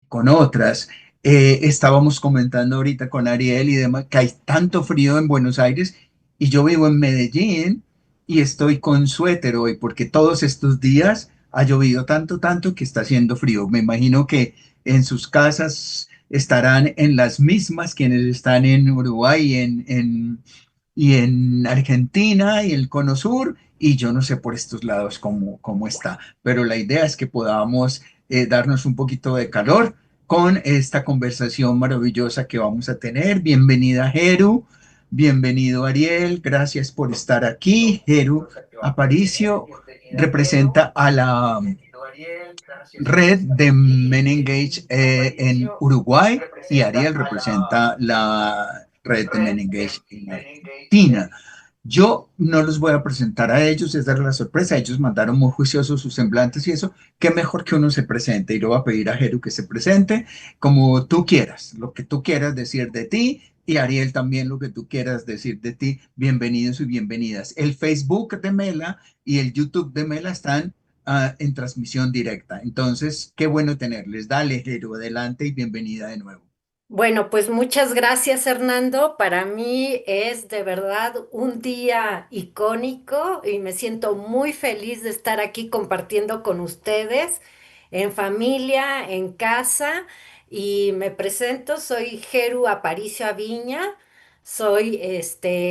con otras. Estábamos comentando ahorita con Ariel y demás que hay tanto frío en Buenos Aires y yo vivo en Medellín y estoy con suéter hoy porque todos estos días ha llovido tanto, tanto que está haciendo frío. Me imagino que en sus casas estarán en las mismas quienes están en Uruguay y en Argentina y el Cono Sur, y yo no sé por estos lados cómo está, pero la idea es que podamos darnos un poquito de calor con esta conversación maravillosa que vamos a tener. Bienvenida, Jeru. Bienvenido, Ariel. Gracias por estar aquí. Jeru Aparicio representa a la red de Men Engage en Uruguay y Ariel representa la red de Men Engage en Argentina. Yo no los voy a presentar a ellos, es darle la sorpresa. Ellos mandaron muy juiciosos sus semblantes y eso. Qué mejor que uno se presente. Y le voy a pedir a Jeru que se presente como tú quieras, lo que tú quieras decir de ti. Y Ariel también lo que tú quieras decir de ti. Bienvenidos y bienvenidas. El Facebook de Mela y el YouTube de Mela están en transmisión directa. Entonces, qué bueno tenerles. Dale, Jeru, adelante y bienvenida de nuevo. Bueno, pues muchas gracias, Hernando. Para mí es de verdad un día icónico y me siento muy feliz de estar aquí compartiendo con ustedes en familia, en casa. Y me presento, soy Geru Aparicio Aviña, soy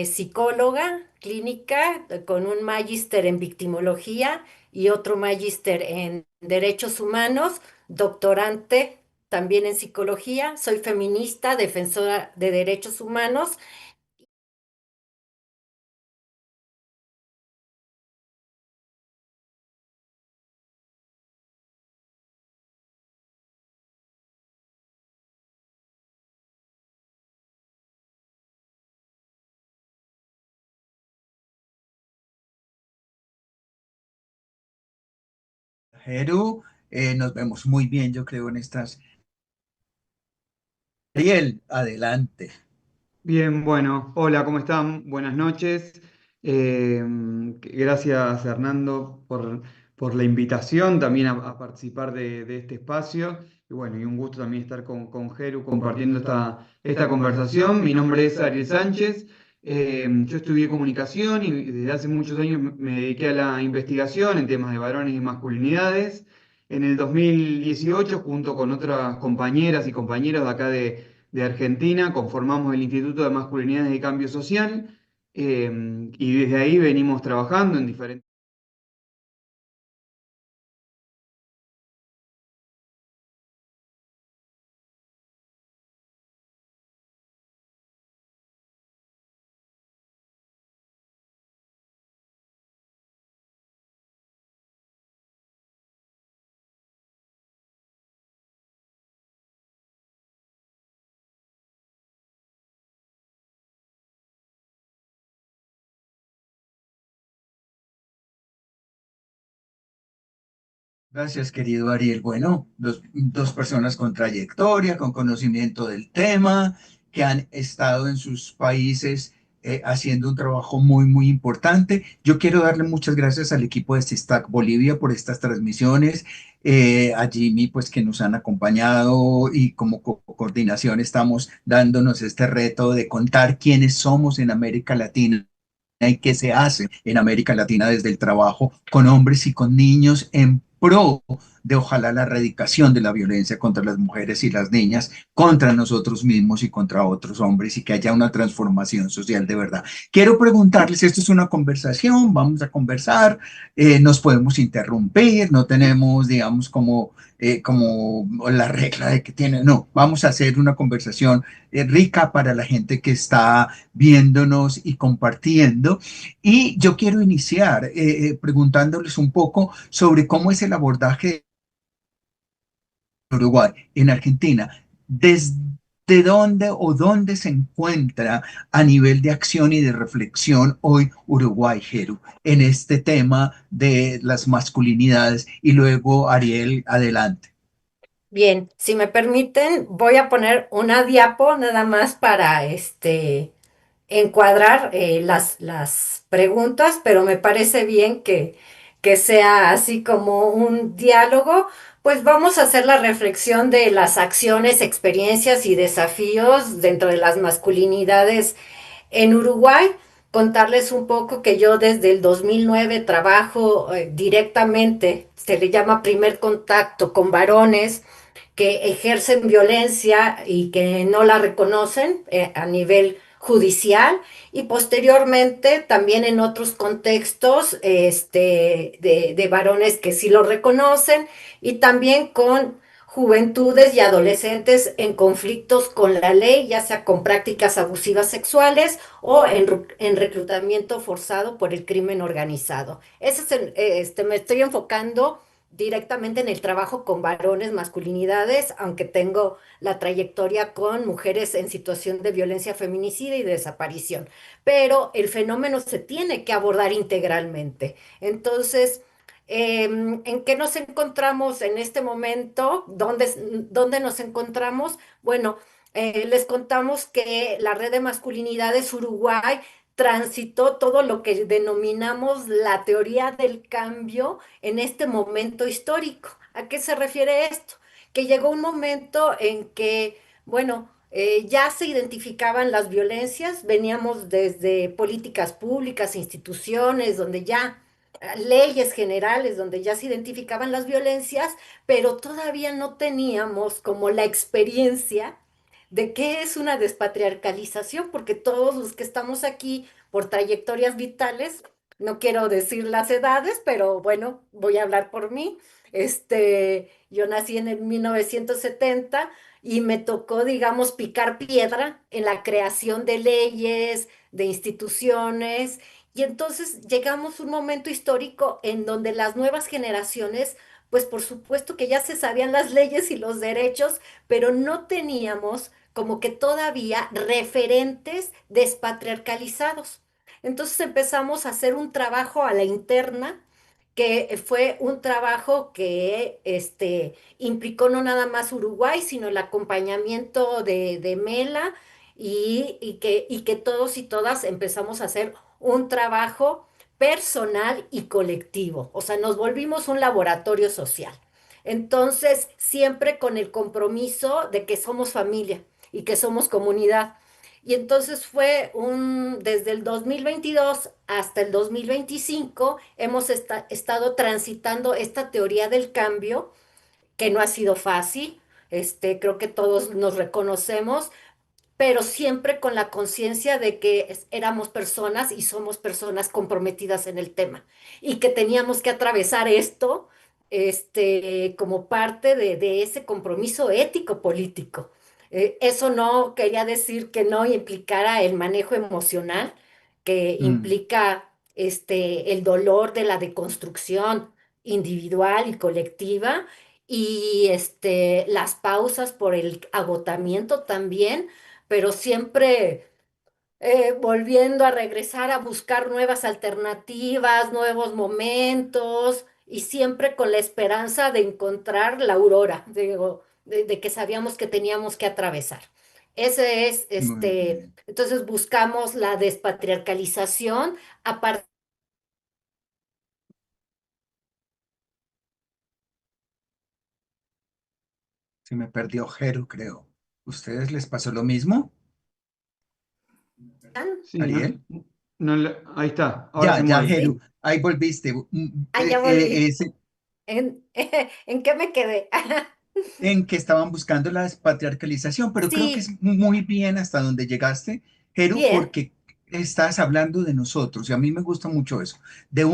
psicóloga clínica con un magíster en victimología y otro magíster en derechos humanos, doctorante también en psicología, soy feminista, defensora de derechos humanos. Jeru, nos vemos muy bien, yo creo, en estas. Ariel, adelante. Bien, bueno, hola, ¿cómo están? Buenas noches. Gracias, Hernando, por la invitación también a participar de este espacio. Y bueno, y un gusto también estar con Geru compartiendo esta conversación. Mi nombre es Ariel Sánchez. Yo estudié comunicación y desde hace muchos años me dediqué a la investigación en temas de varones y masculinidades. En el 2018, junto con otras compañeras y compañeros de acá de Argentina, conformamos el Instituto de Masculinidades y Cambio Social, y desde ahí venimos trabajando en diferentes... Gracias, querido Ariel. Bueno, dos personas con trayectoria, con conocimiento del tema, que han estado en sus países haciendo un trabajo muy, muy importante. Yo quiero darle muchas gracias al equipo de Sistac Bolivia por estas transmisiones, a Jimmy, pues que nos han acompañado y como coordinación estamos dándonos este reto de contar quiénes somos en América Latina y qué se hace en América Latina desde el trabajo con hombres y con niños en pro de ojalá la erradicación de la violencia contra las mujeres y las niñas, contra nosotros mismos y contra otros hombres y que haya una transformación social de verdad. Quiero preguntarles, esto es una conversación, vamos a conversar, nos podemos interrumpir, no tenemos, digamos, como la regla de que tiene, no, vamos a hacer una conversación rica para la gente que está viéndonos y compartiendo. Y yo quiero iniciar preguntándoles un poco sobre cómo es el abordaje de Uruguay en Argentina. ¿Desde dónde o dónde se encuentra a nivel de acción y de reflexión hoy Uruguay, Jeru, en este tema de las masculinidades? Y luego, Ariel, adelante. Bien, si me permiten, voy a poner una diapo nada más para encuadrar las preguntas, pero me parece bien que sea así como un diálogo, Pues vamos a hacer la reflexión de las acciones, experiencias y desafíos dentro de las masculinidades en Uruguay. Contarles un poco que yo desde el 2009 trabajo directamente, se le llama primer contacto con varones que ejercen violencia y que no la reconocen a nivel judicial y posteriormente también en otros contextos de varones que sí lo reconocen y también con juventudes y adolescentes en conflictos con la ley, ya sea con prácticas abusivas sexuales o en reclutamiento forzado por el crimen organizado. Ese es me estoy enfocando directamente en el trabajo con varones, masculinidades, aunque tengo la trayectoria con mujeres en situación de violencia feminicida y desaparición. Pero el fenómeno se tiene que abordar integralmente. Entonces, ¿en qué nos encontramos en este momento? ¿Dónde nos encontramos? Bueno, les contamos que la red de masculinidades Uruguay transitó todo lo que denominamos la teoría del cambio en este momento histórico. ¿A qué se refiere esto? Que llegó un momento en que, bueno, ya se identificaban las violencias, veníamos desde políticas públicas, instituciones, donde ya leyes generales donde ya se identificaban las violencias, pero todavía no teníamos como la experiencia de qué es una despatriarcalización, porque todos los que estamos aquí por trayectorias vitales, no quiero decir las edades, pero bueno, voy a hablar por mí. Yo nací en el 1970 y me tocó, digamos, picar piedra en la creación de leyes, de instituciones, y entonces llegamos a un momento histórico en donde las nuevas generaciones, pues por supuesto que ya se sabían las leyes y los derechos, pero no teníamos como que todavía referentes despatriarcalizados. Entonces empezamos a hacer un trabajo a la interna, que fue un trabajo que implicó no nada más Uruguay, sino el acompañamiento de Mela y que todos y todas empezamos a hacer un trabajo personal y colectivo. O sea, nos volvimos un laboratorio social. Entonces, siempre con el compromiso de que somos familia y que somos comunidad. Y entonces desde el 2022 hasta el 2025, hemos estado transitando esta teoría del cambio, que no ha sido fácil, creo que todos nos reconocemos, pero siempre con la conciencia de que éramos personas y somos personas comprometidas en el tema y que teníamos que atravesar esto, como parte de ese compromiso ético político. Eso no quería decir que no implicara el manejo emocional, que Mm, implica el dolor de la deconstrucción individual y colectiva y las pausas por el agotamiento también, pero siempre volviendo a regresar a buscar nuevas alternativas, nuevos momentos y siempre con la esperanza de encontrar la aurora, digo, de que sabíamos que teníamos que atravesar. Ese es, muy bien. entonces buscamos la despatriarcalización a partir. Se me perdió Jero, creo. ¿Ustedes les pasó lo mismo, Sí, Ariel? ahí está, ahora Ya, se ya, mueve. Jero, Sí, ahí volviste. ya volví. Ese, ¿En, ¿En qué me quedé? en que estaban buscando la despatriarcalización, pero creo que Sí, es muy bien hasta donde llegaste, Jero, bien, porque estás hablando de nosotros, y a mí me gusta mucho eso, de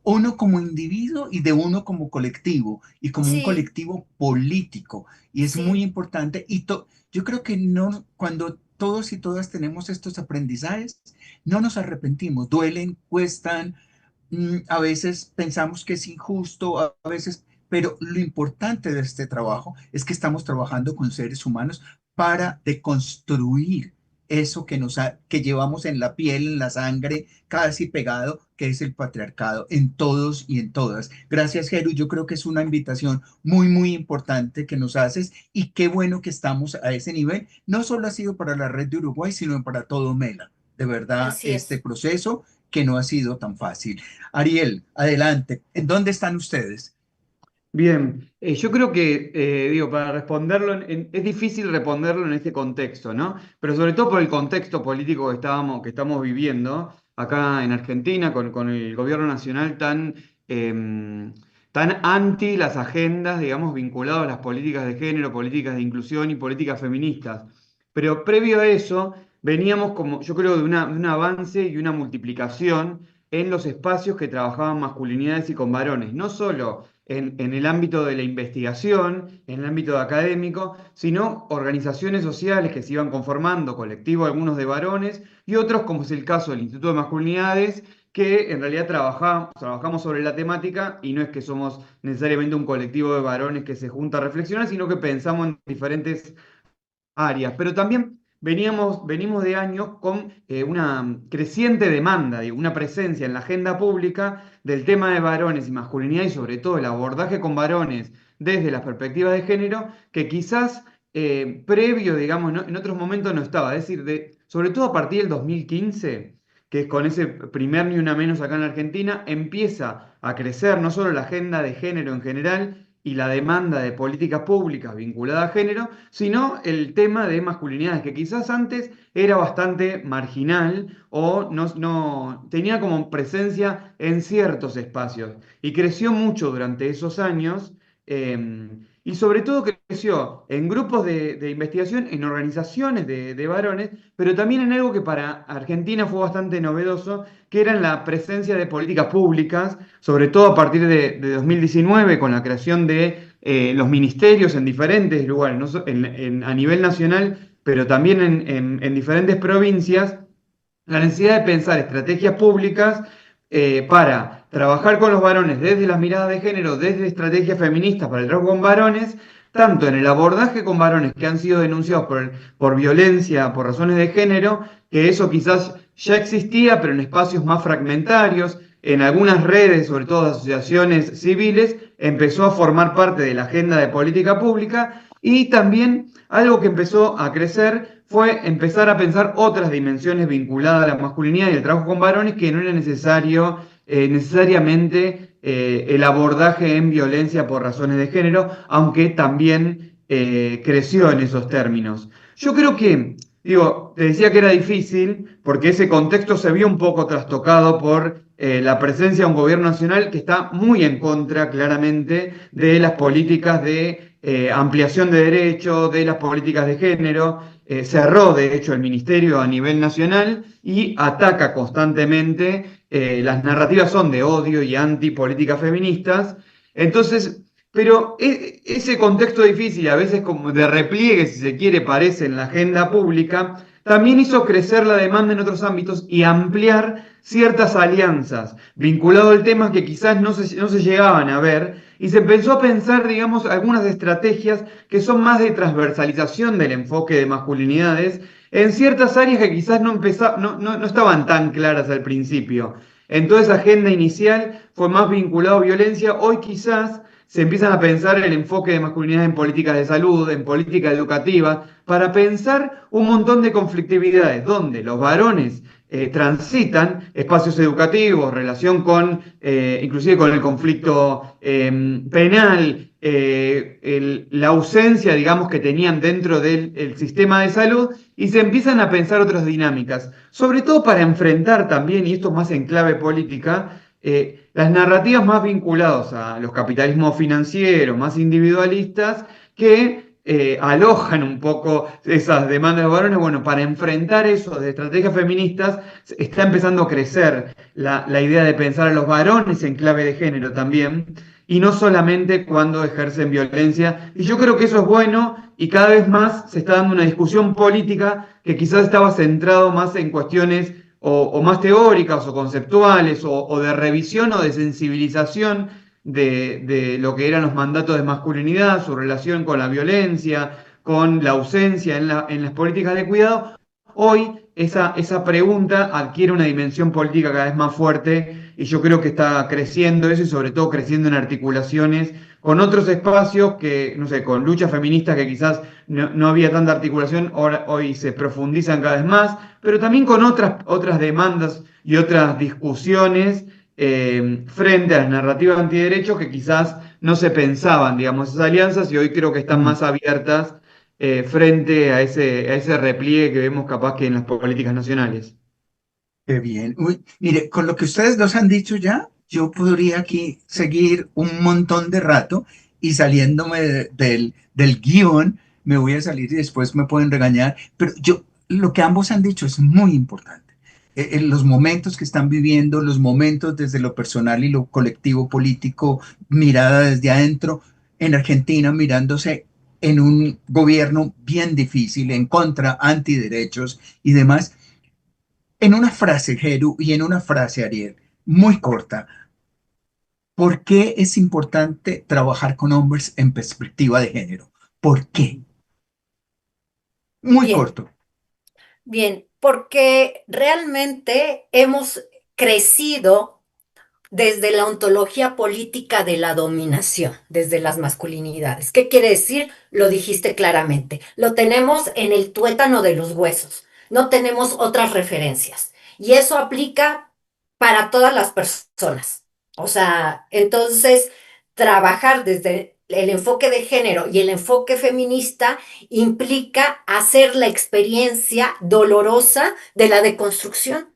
uno como individuo y de uno como colectivo, y como un sí, colectivo político, y es muy sí, importante, yo creo que no, cuando todos y todas tenemos estos aprendizajes, no nos arrepentimos, duelen, cuestan, a veces pensamos que es injusto, a veces, pero lo importante de este trabajo es que estamos trabajando con seres humanos para deconstruir eso que llevamos en la piel, en la sangre, casi pegado, que es el patriarcado en todos y en todas. Gracias, Jeru. Yo creo que es una invitación muy importante que nos haces y qué bueno que estamos a ese nivel. No solo ha sido para la red de Uruguay, sino para todo Mela. De verdad, así este es. proceso que no ha sido tan fácil. Ariel, adelante. ¿En dónde están ustedes? Bien, yo creo que, digo, para responderlo, es difícil responderlo en este contexto, ¿no? Pero sobre todo por el contexto político que estamos viviendo acá en Argentina, con el gobierno nacional tan anti las agendas, digamos, vinculadas a las políticas de género, políticas de inclusión y políticas feministas. Pero previo a eso, veníamos como, yo creo, de un avance y una multiplicación en los espacios que trabajaban masculinidades y con varones, no solo en el ámbito de la investigación, en el ámbito académico, sino organizaciones sociales que se iban conformando, colectivos algunos de varones y otros, como es el caso del Instituto de Masculinidades, que en realidad trabajamos sobre la temática y no es que somos necesariamente un colectivo de varones que se junta a reflexionar, sino que pensamos en diferentes áreas, pero también venimos de años con una creciente demanda y una presencia en la agenda pública del tema de varones y masculinidad y sobre todo el abordaje con varones desde las perspectivas de género que quizás previo, digamos, en otros momentos no estaba. Es decir, sobre todo a partir del 2015, que es con ese primer Ni Una Menos acá en la Argentina, empieza a crecer no solo la agenda de género en general, y la demanda de políticas públicas vinculadas a género, sino el tema de masculinidades, que quizás antes era bastante marginal o no tenía como presencia en ciertos espacios. Y creció mucho durante esos años. Y sobre todo creció en grupos de investigación, en organizaciones de varones, pero también en algo que para Argentina fue bastante novedoso, que era en la presencia de políticas públicas, sobre todo a partir de 2019, con la creación de los ministerios en diferentes lugares, no a nivel nacional, pero también en diferentes provincias, la necesidad de pensar estrategias públicas para trabajar con los varones desde las miradas de género, desde estrategias feministas para el trabajo con varones, tanto en el abordaje con varones que han sido denunciados por violencia, por razones de género, que eso quizás ya existía, pero en espacios más fragmentarios, en algunas redes, sobre todo de asociaciones civiles, empezó a formar parte de la agenda de política pública y también algo que empezó a crecer fue empezar a pensar otras dimensiones vinculadas a la masculinidad y el trabajo con varones que no era necesario necesariamente el abordaje en violencia por razones de género, aunque también creció en esos términos. Yo creo que, digo, te decía que era difícil porque ese contexto se vio un poco trastocado por la presencia de un gobierno nacional que está muy en contra, claramente, de las políticas de ampliación de derechos, de las políticas de género. Cerró, de hecho, el ministerio a nivel nacional y ataca constantemente. Las narrativas son de odio y antipolíticas feministas. Entonces, pero ese contexto difícil, a veces como de repliegue, si se quiere, parece en la agenda pública, también hizo crecer la demanda en otros ámbitos y ampliar ciertas alianzas vinculadas al tema que quizás no se llegaban a ver y se empezó a pensar, digamos, algunas estrategias que son más de transversalización del enfoque de masculinidades en ciertas áreas que quizás no estaban tan claras al principio. Entonces, esa agenda inicial fue más vinculada a violencia. Hoy quizás se empiezan a pensar el enfoque de masculinidad en políticas de salud, en política educativa, para pensar un montón de conflictividades donde los varones transitan espacios educativos, relación con, inclusive con el conflicto penal, la ausencia, digamos, que tenían dentro del sistema de salud y se empiezan a pensar otras dinámicas, sobre todo para enfrentar también, y esto más en clave política, las narrativas más vinculadas a los capitalismos financieros, más individualistas, que alojan un poco esas demandas de los varones. Bueno, para enfrentar eso de estrategias feministas, está empezando a crecer la idea de pensar a los varones en clave de género también, y no solamente cuando ejercen violencia. Y yo creo que eso es bueno y cada vez más se está dando una discusión política que quizás estaba centrado más en cuestiones o más teóricas o conceptuales o de revisión o de sensibilización de lo que eran los mandatos de masculinidad, su relación con la violencia, con la ausencia en las políticas de cuidado. Hoy esa pregunta adquiere una dimensión política cada vez más fuerte y yo creo que está creciendo eso y sobre todo creciendo en articulaciones con otros espacios que, no sé, con luchas feministas que quizás no había tanta articulación, hoy se profundizan cada vez más, pero también con otras demandas y otras discusiones frente a las narrativas antiderechos que quizás no se pensaban, digamos, esas alianzas y hoy creo que están Mm, más abiertas frente a ese repliegue que vemos capaz que en las políticas nacionales. qué bien. Uy, mire, con lo que ustedes dos han dicho ya, yo podría aquí seguir un montón de rato y saliéndome del guión, me voy a salir y después me pueden regañar, pero yo, lo que ambos han dicho es muy importante. En los momentos que están viviendo, los momentos desde lo personal y lo colectivo político, mirada desde adentro, en Argentina mirándose en un gobierno bien difícil, en contra, antiderechos y demás. En una frase, Geru, y en una frase, Ariel, muy corta, ¿por qué es importante trabajar con hombres en perspectiva de género? ¿Por qué? Muy Bien, corto. bien, porque realmente hemos crecido desde la ontología política de la dominación, desde las masculinidades. ¿Qué quiere decir? Lo dijiste claramente. Lo tenemos en el tuétano de los huesos. No tenemos otras referencias. Y eso aplica para todas las personas. O sea, entonces, trabajar desde el enfoque de género y el enfoque feminista implica hacer la experiencia dolorosa de la deconstrucción.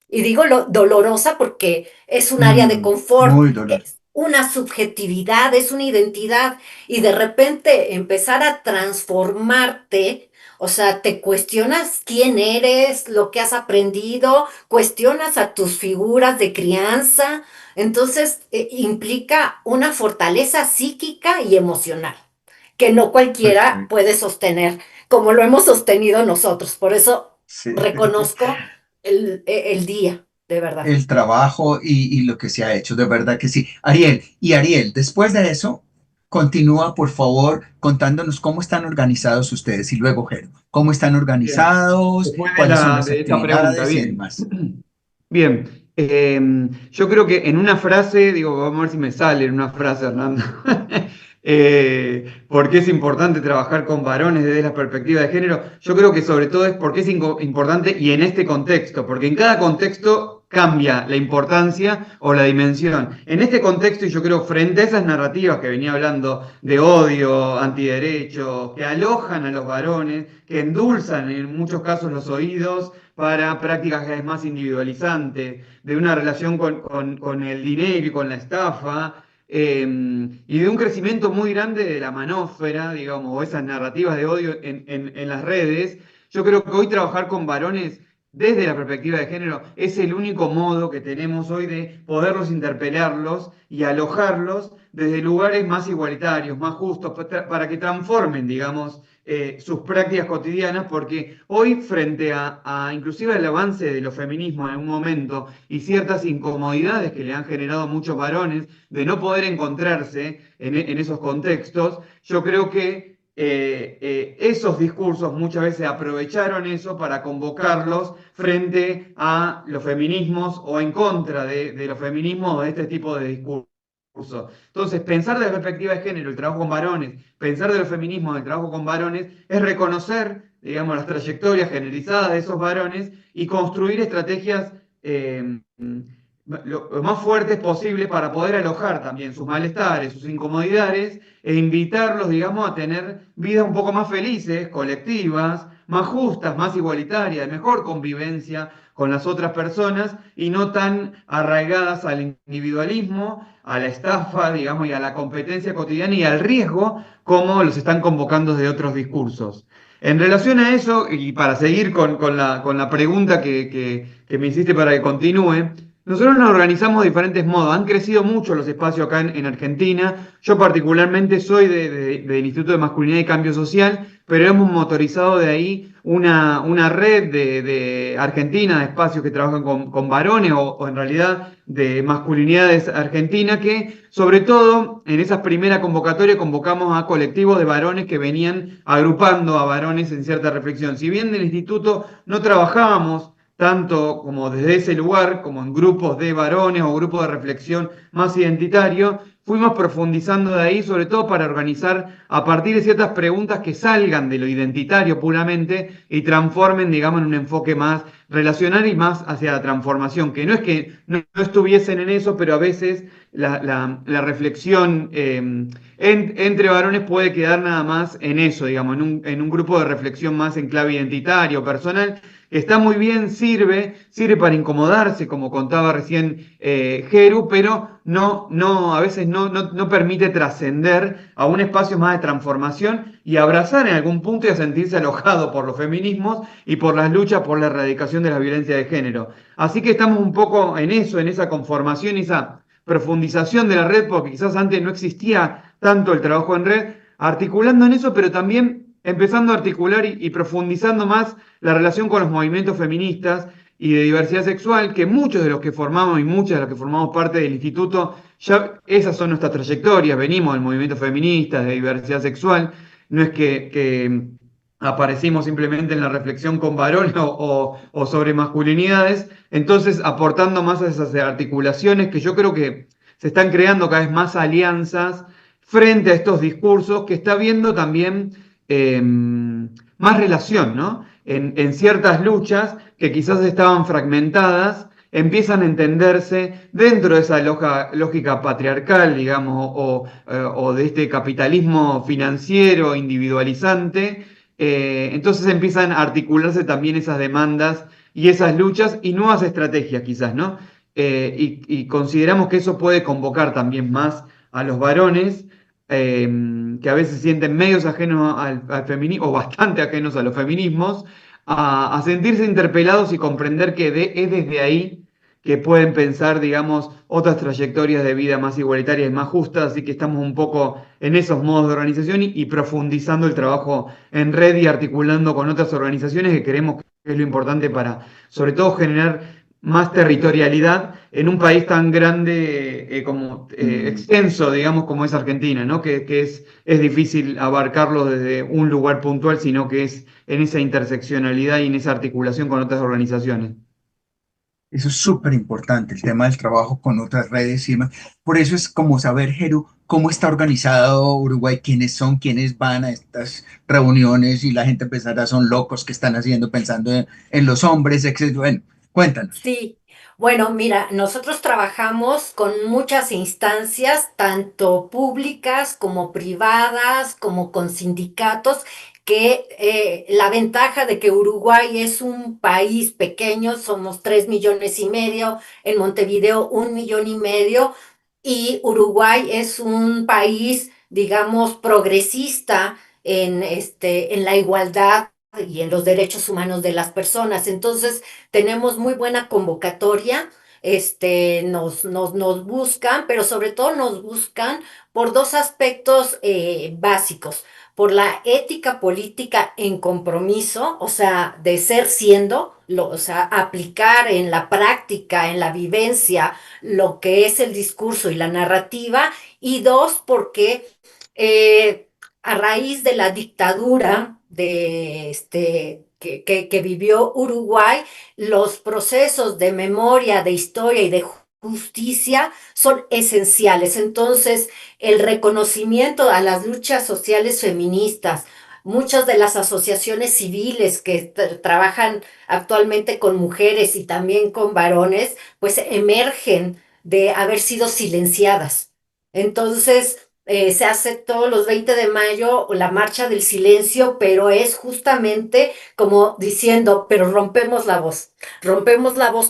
Y digo lo dolorosa porque es un área de confort, Muy doloroso. es una subjetividad, es una identidad. Y de repente empezar a transformarte, o sea, te cuestionas quién eres, lo que has aprendido, cuestionas a tus figuras de crianza. Entonces, implica una fortaleza psíquica y emocional que no cualquiera Perfecto. puede sostener como lo hemos sostenido nosotros. Por eso Sí. reconozco el día, de verdad. El trabajo y lo que se ha hecho, de verdad que sí. Ariel, y Ariel, después de eso, continúa, por favor, contándonos cómo están organizados ustedes y luego, Geru, cómo están Bien. organizados, Después cuáles son las de esta pregunta, actividades y bien. demás. Bien, yo creo que en una frase, digo, vamos a ver si me sale en una frase, Hernando. ¿Por qué es importante trabajar con varones desde la perspectiva de género? Yo creo que sobre todo es porque es importante y en este contexto, porque en cada contexto cambia la importancia o la dimensión. En este contexto, y yo creo frente a esas narrativas que venía hablando de odio, antiderecho, que alojan a los varones, que endulzan en muchos casos los oídos para prácticas cada vez más individualizantes, de una relación con el dinero y con la estafa, y de un crecimiento muy grande de la manósfera, digamos, o esas narrativas de odio en las redes. Yo creo que hoy trabajar con varones desde la perspectiva de género es el único modo que tenemos hoy de poderlos interpelarlos y alojarlos desde lugares más igualitarios, más justos, para que transformen, digamos, sus prácticas cotidianas, porque hoy frente inclusive al avance de los feminismos en un momento y ciertas incomodidades que le han generado muchos varones de no poder encontrarse en esos contextos, yo creo que esos discursos muchas veces aprovecharon eso para convocarlos frente a los feminismos o en contra de los feminismos o de este tipo de discursos. Entonces, pensar de la perspectiva de género, el trabajo con varones, pensar de los feminismos, el trabajo con varones, es reconocer, digamos, las trayectorias generalizadas de esos varones y construir estrategias lo más fuertes posible para poder alojar también sus malestares, sus incomodidades e invitarlos, digamos, a tener vidas un poco más felices, colectivas, más justas, más igualitarias, de mejor convivencia con las otras personas y no tan arraigadas al individualismo, a la estafa, digamos, y a la competencia cotidiana y al riesgo como los están convocando de otros discursos. En relación a eso, y para seguir con la pregunta que me hiciste para que continúe, nosotros nos organizamos de diferentes modos. Han crecido mucho los espacios acá en Argentina. Yo particularmente soy del Instituto de Masculinidad y Cambio Social, pero hemos motorizado de ahí una red de Argentina, de espacios que trabajan con varones o en realidad de masculinidades argentinas, que sobre todo en esa primera convocatoria convocamos a colectivos de varones que venían agrupando a varones en cierta reflexión. Si bien del instituto no trabajábamos tanto como desde ese lugar, como en grupos de varones o grupos de reflexión más identitario, fuimos profundizando de ahí, sobre todo para organizar a partir de ciertas preguntas que salgan de lo identitario puramente y transformen, digamos, en un enfoque más relacional y más hacia la transformación, que no es que no estuviesen en eso, pero a veces la reflexión entre varones puede quedar nada más en eso, digamos, en un grupo de reflexión más en clave identitario, personal. Está muy bien, sirve para incomodarse, como contaba recién Geru, pero a veces no permite trascender a un espacio más de transformación y abrazar en algún punto y a sentirse alojado por los feminismos y por las luchas por la erradicación de la violencia de género. Así que estamos un poco en eso, en esa conformación, esa profundización de la red, porque quizás antes no existía tanto el trabajo en red, articulando en eso, pero también empezando a articular y profundizando más la relación con los movimientos feministas y de diversidad sexual, que muchos de los que formamos y muchas de los que formamos parte del instituto, ya esas son nuestras trayectorias, venimos del movimiento feminista, de diversidad sexual, no es que aparecimos simplemente en la reflexión con varones o sobre masculinidades, entonces aportando más a esas articulaciones que yo creo que se están creando cada vez más alianzas frente a estos discursos que está viendo también más relación, ¿no? En ciertas luchas que quizás estaban fragmentadas, empiezan a entenderse dentro de esa lógica patriarcal, digamos, o de este capitalismo financiero individualizante. Entonces empiezan a articularse también esas demandas y esas luchas y nuevas estrategias quizás, ¿no? Y consideramos que eso puede convocar también más a los varones que a veces se sienten medios ajenos al feminismo, o bastante ajenos a los feminismos, a sentirse interpelados y comprender que es desde ahí que pueden pensar, digamos, otras trayectorias de vida más igualitarias y más justas, así que estamos un poco en esos modos de organización y profundizando el trabajo en red y articulando con otras organizaciones que creemos que es lo importante para, sobre todo, generar más territorialidad en un país tan grande como extenso, digamos, como es Argentina, ¿no? Que es difícil abarcarlo desde un lugar puntual, sino que es en esa interseccionalidad y en esa articulación con otras organizaciones. Eso es súper importante, el tema del trabajo con otras redes y demás. Por eso es como saber, Jeru, cómo está organizado Uruguay, quiénes son, quiénes van a estas reuniones y la gente pensará son locos que están haciendo pensando en los hombres, etcétera. Bueno, cuéntanos. Sí, bueno, mira, nosotros trabajamos con muchas instancias, tanto públicas como privadas, como con sindicatos, que la ventaja de que Uruguay es un país pequeño, somos 3,5 millones, en Montevideo 1,5 millones, y Uruguay es un país, digamos, progresista en la igualdad y en los derechos humanos de las personas. Entonces, tenemos muy buena convocatoria, nos buscan, pero sobre todo nos buscan por dos aspectos básicos, por la ética política en compromiso, o sea, de ser siendo, o sea, aplicar en la práctica, en la vivencia, lo que es el discurso y la narrativa, y dos, porque eh, a raíz de la dictadura que vivió Uruguay, los procesos de memoria, de historia y de justicia son esenciales. Entonces, el reconocimiento a las luchas sociales feministas, muchas de las asociaciones civiles que trabajan actualmente con mujeres y también con varones, pues emergen de haber sido silenciadas. Entonces, se hace todos los 20 de mayo la marcha del silencio, pero es justamente como diciendo, pero rompemos la voz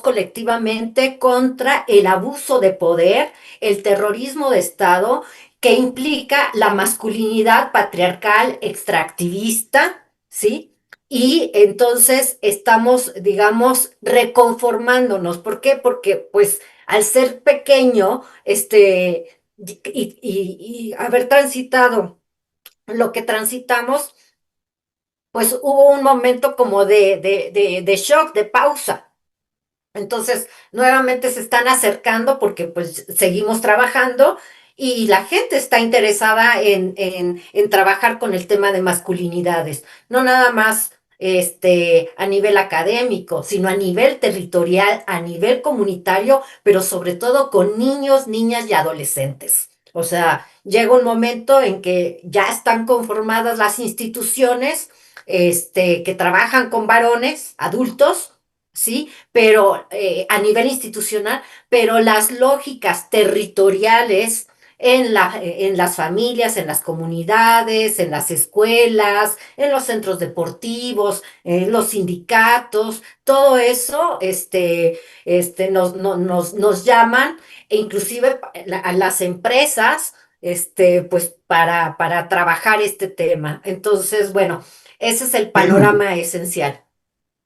colectivamente contra el abuso de poder, el terrorismo de Estado, que implica la masculinidad patriarcal extractivista, ¿sí? Y entonces estamos, digamos, reconformándonos. ¿Por qué? Porque, pues, al ser pequeño, y haber transitado lo que transitamos, pues hubo un momento como de shock, de pausa. Entonces, nuevamente se están acercando porque pues seguimos trabajando y la gente está interesada en trabajar con el tema de masculinidades, no nada más a nivel académico, sino a nivel territorial, a nivel comunitario, pero sobre todo con niños, niñas y adolescentes. O sea, llega un momento en que ya están conformadas las instituciones, que trabajan con varones adultos, ¿sí? Pero a nivel institucional, pero las lógicas territoriales en las familias, en las comunidades, en las escuelas, en los centros deportivos, en los sindicatos, todo eso, nos llaman, e inclusive a las empresas, pues para trabajar este tema. Entonces, bueno, ese es el Pero panorama esencial.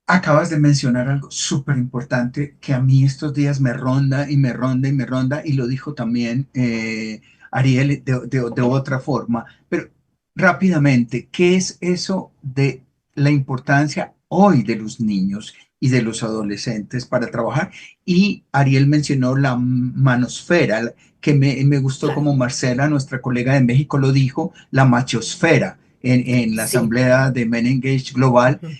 acabas de mencionar algo súper importante que a mí estos días me ronda y me ronda y me ronda, y lo dijo también Ariel de otra forma. Pero rápidamente, ¿qué es eso de la importancia hoy de los niños y de los adolescentes para trabajar? Y Ariel mencionó la manosfera, que me gustó Claro, como Marcela, nuestra colega de México, lo dijo, la machosfera en la sí. Asamblea de Men Engage Global. Ujú.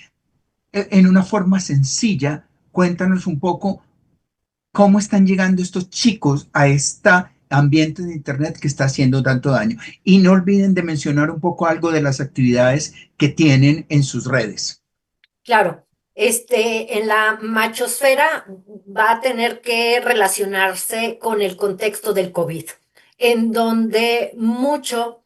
En una forma sencilla, cuéntanos un poco cómo están llegando estos chicos a este ambiente de Internet que está haciendo tanto daño. Y no olviden de mencionar un poco algo de las actividades que tienen en sus redes. Claro, en la machosfera va a tener que relacionarse con el contexto del COVID, en donde muchos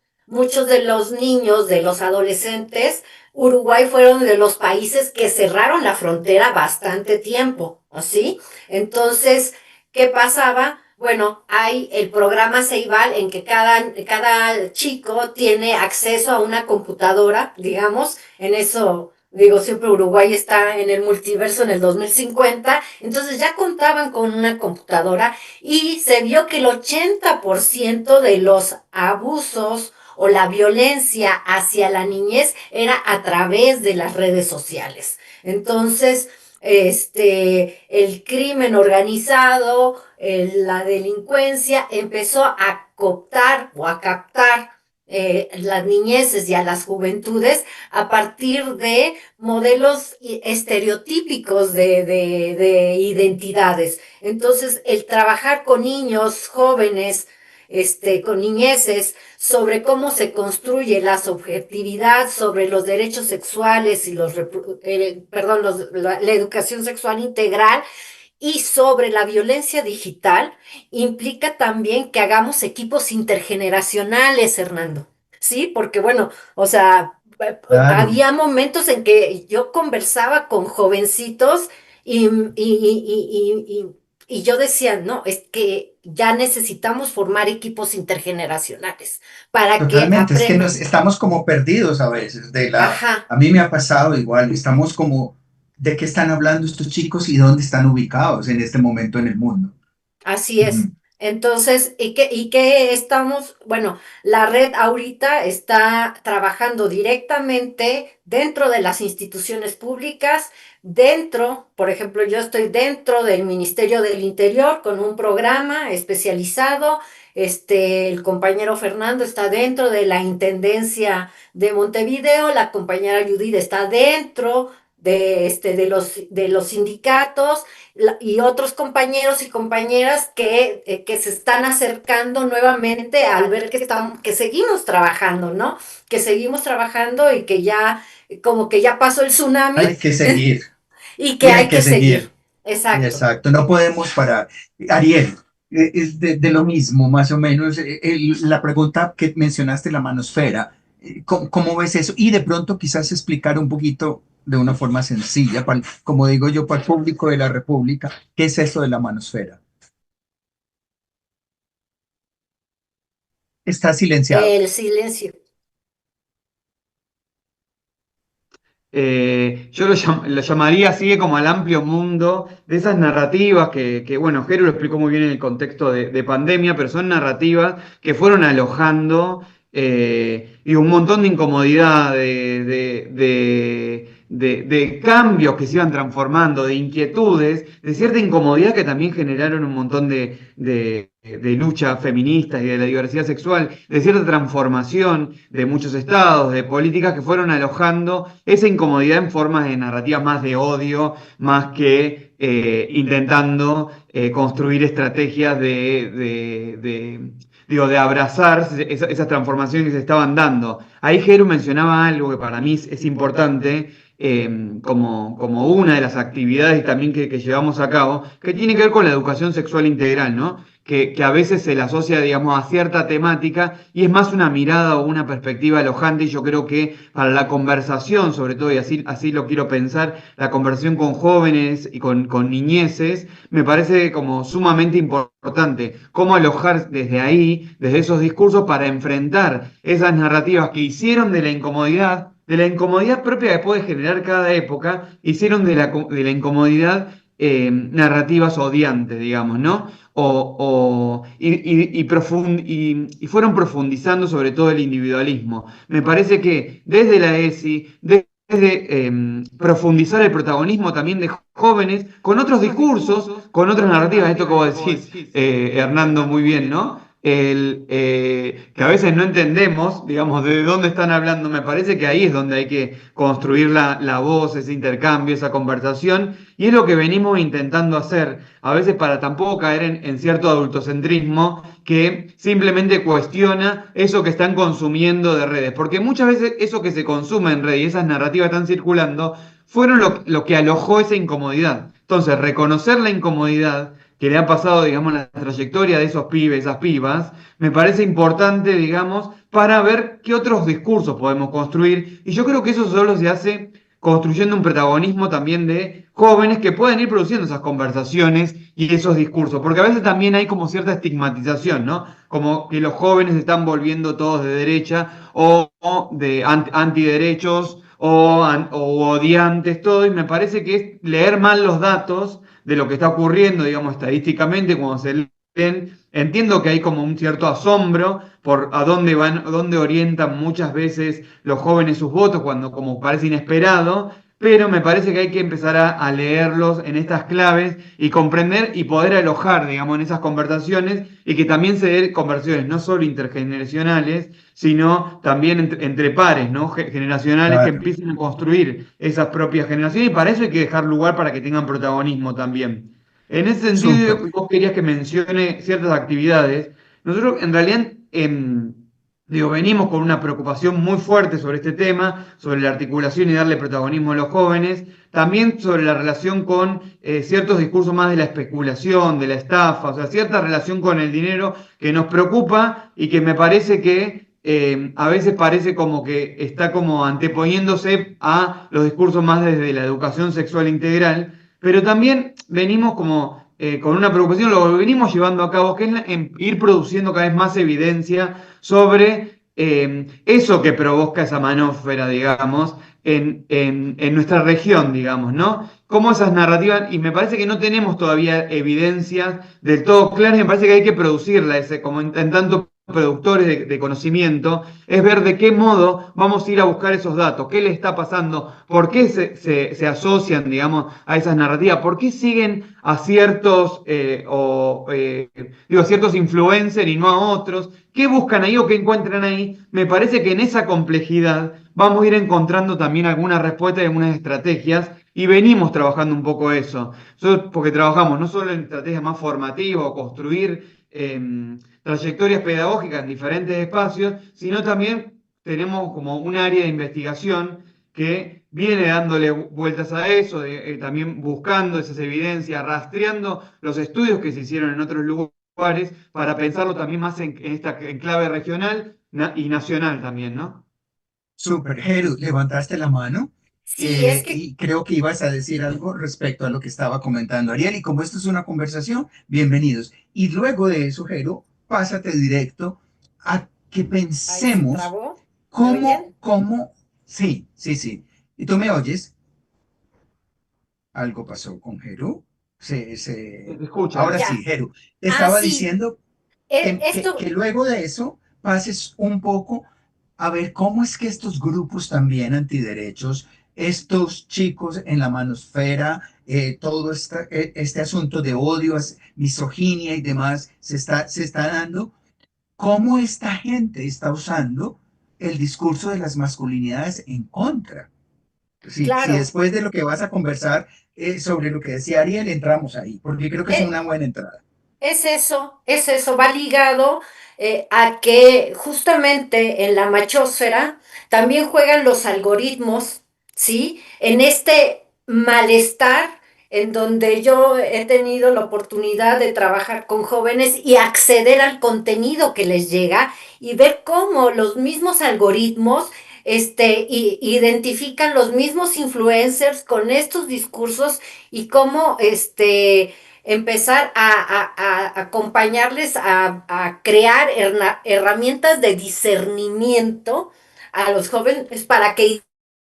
de los niños, de los adolescentes, Uruguay fueron de los países que cerraron la frontera bastante tiempo, ¿así? Entonces, ¿qué pasaba? Bueno, hay el programa Ceibal en que cada chico tiene acceso a una computadora, digamos, en eso. Digo, siempre Uruguay está en el multiverso en el 2050, entonces ya contaban con una computadora y se vio que el 80% de los abusos o la violencia hacia la niñez era a través de las redes sociales. Entonces, el crimen organizado, la delincuencia empezó a cooptar o a captar las niñeces y a las juventudes a partir de modelos estereotípicos de identidades. Entonces, el trabajar con niños, jóvenes, con niñeces, sobre cómo se construye la subjetividad, sobre los derechos sexuales y la educación sexual integral, y sobre la violencia digital, implica también que hagamos equipos intergeneracionales, Hernando. Sí, porque bueno, o sea, Claro, había momentos en que yo conversaba con jovencitos y yo decía, no, es que ya necesitamos formar equipos intergeneracionales para que totalmente. Es que nos aprendan. estamos como perdidos a veces Ajá. a mí me ha pasado igual, estamos como de qué están hablando estos chicos y dónde están ubicados en este momento en el mundo. Así es. Ujú. Entonces, ¿y qué estamos? Bueno, la red ahorita está trabajando directamente dentro de las instituciones públicas, por ejemplo, yo estoy dentro del Ministerio del Interior con un programa especializado. El compañero Fernando está dentro de la Intendencia de Montevideo, la compañera Judith está dentro de los sindicatos y otros compañeros y compañeras que se están acercando nuevamente al ver que seguimos trabajando, ¿no? Que seguimos trabajando y que ya, como que ya pasó el tsunami Hay que seguir y y que hay hay que que seguir. seguir. Exacto. Exacto, no podemos parar. Ariel, es de lo mismo, más o menos, la pregunta que mencionaste, la manosfera, ¿cómo ves eso? Y de pronto quizás explicar un poquito de una forma sencilla, como digo yo, para el público de la República, ¿qué es eso de la manosfera? Está silenciado. El silencio. Yo lo llamaría así como al amplio mundo de esas narrativas bueno, Jero lo explicó muy bien en el contexto de pandemia, pero son narrativas que fueron alojando y un montón de incomodidad, de cambios que se iban transformando, de inquietudes, de cierta incomodidad que también generaron un montón de lucha feministas y de la diversidad sexual, de cierta transformación de muchos estados, de políticas que fueron alojando esa incomodidad en formas de narrativas más de odio, más que intentando construir estrategias digo, de abrazar esas transformaciones que se estaban dando. Ahí Geru mencionaba algo que para mí es importante, como una de las actividades también que llevamos a cabo, que tiene que ver con la educación sexual integral, ¿no? Que a veces se le asocia, digamos, a cierta temática y es más una mirada o una perspectiva alojante, y yo creo que para la conversación, sobre todo, y así lo quiero pensar, la conversación con jóvenes y con niñeces, me parece como sumamente importante cómo alojar desde ahí, desde esos discursos, para enfrentar esas narrativas que hicieron de la incomodidad propia que puede generar cada época, hicieron de la incomodidad narrativas odiantes, digamos, ¿no? Y fueron profundizando sobre todo el individualismo. Me parece que desde la ESI, desde profundizar el protagonismo también de jóvenes, con otros discursos, con otras narrativas, esto que vos decís, Hernando, muy bien, ¿no? Que a veces no entendemos, digamos, de dónde están hablando. Me parece que ahí es donde hay que construir la voz, ese intercambio, esa conversación, y es lo que venimos intentando hacer, a veces para tampoco caer en cierto adultocentrismo que simplemente cuestiona eso que están consumiendo de redes, porque muchas veces eso que se consume en redes y esas narrativas que están circulando fueron lo que alojó esa incomodidad. Entonces, reconocer la incomodidad que le ha pasado, digamos, en la trayectoria de esos pibes, esas pibas, me parece importante, digamos, para ver qué otros discursos podemos construir. Y yo creo que eso solo se hace construyendo un protagonismo también de jóvenes que pueden ir produciendo esas conversaciones y esos discursos, porque a veces también hay como cierta estigmatización, ¿no? Como que los jóvenes se están volviendo todos de derecha o de antiderechos o odiantes, todo, y me parece que es leer mal los datos de lo que está ocurriendo, digamos, estadísticamente, cuando se leen. Entiendo que hay como un cierto asombro por a dónde orientan muchas veces los jóvenes sus votos, cuando como parece inesperado, pero me parece que hay que empezar a leerlos en estas claves y comprender y poder alojar, digamos, en esas conversaciones, y que también se den conversaciones no solo intergeneracionales, sino también entre pares, ¿no? Generacionales, que Claro, empiecen a construir esas propias generaciones, y para eso hay que dejar lugar para que tengan protagonismo también. En ese sentido, súper. vos querías que mencione ciertas actividades. Nosotros en realidad, digo, venimos con una preocupación muy fuerte sobre este tema, sobre la articulación y darle protagonismo a los jóvenes, también sobre la relación con ciertos discursos más de la especulación, de la estafa, o sea, cierta relación con el dinero que nos preocupa y que me parece que a veces parece como que está como anteponiéndose a los discursos más desde la educación sexual integral, pero también venimos como con una preocupación, lo venimos llevando a cabo, que es en ir produciendo cada vez más evidencia sobre eso que provoca esa manósfera, digamos, en nuestra región, digamos, ¿no? Cómo esas narrativas, y me parece que no tenemos todavía evidencias del todo claras, y me parece que hay que producirla, como en tanto productores de conocimiento, es ver de qué modo vamos a ir a buscar esos datos, qué le está pasando, por qué se asocian, digamos, a esas narrativas, por qué siguen a ciertos, digo, ciertos influencers y no a otros, qué buscan ahí o qué encuentran ahí. Me parece que en esa complejidad vamos a ir encontrando también algunas respuestas y algunas estrategias, y venimos trabajando un poco eso. Porque trabajamos no solo en estrategias más formativas o construir trayectorias pedagógicas en diferentes espacios, sino también tenemos como un área de investigación que viene dándole vueltas a eso, también buscando esas evidencias, rastreando los estudios que se hicieron en otros lugares, para pensarlo también más en esta clave regional y nacional también, ¿no? Súper, Heru, levantaste la mano Sí, es que y creo que ibas a decir algo respecto a lo que estaba comentando Ariel. Y como esto es una conversación, bienvenidos. Y luego de eso, Heru, pásate directo a que ahí se pensemos trabó. ¿Me cómo, oyen? cómo, sí, sí, sí. ¿Y tú me oyes? Algo pasó con Heru. Se escucha, Ahora Ya. sí, Heru. Te Ah, estaba sí. diciendo que Esto, luego de eso pases un poco a ver cómo es que estos grupos también antiderechos estos chicos en la manosfera, todo este asunto de odio, misoginia y demás se está dando, cómo esta gente está usando el discurso de las masculinidades en contra. Si Claro. después de lo que vas a conversar sobre lo que decía Ariel, entramos ahí, porque creo que es Eh, una buena entrada. Es eso, va ligado a que justamente en la machósfera también juegan los algoritmos, ¿sí? En este malestar en donde yo he tenido la oportunidad de trabajar con jóvenes y acceder al contenido que les llega y ver cómo los mismos algoritmos identifican los mismos influencers con estos discursos y cómo empezar a acompañarles a crear herramientas de discernimiento a los jóvenes para que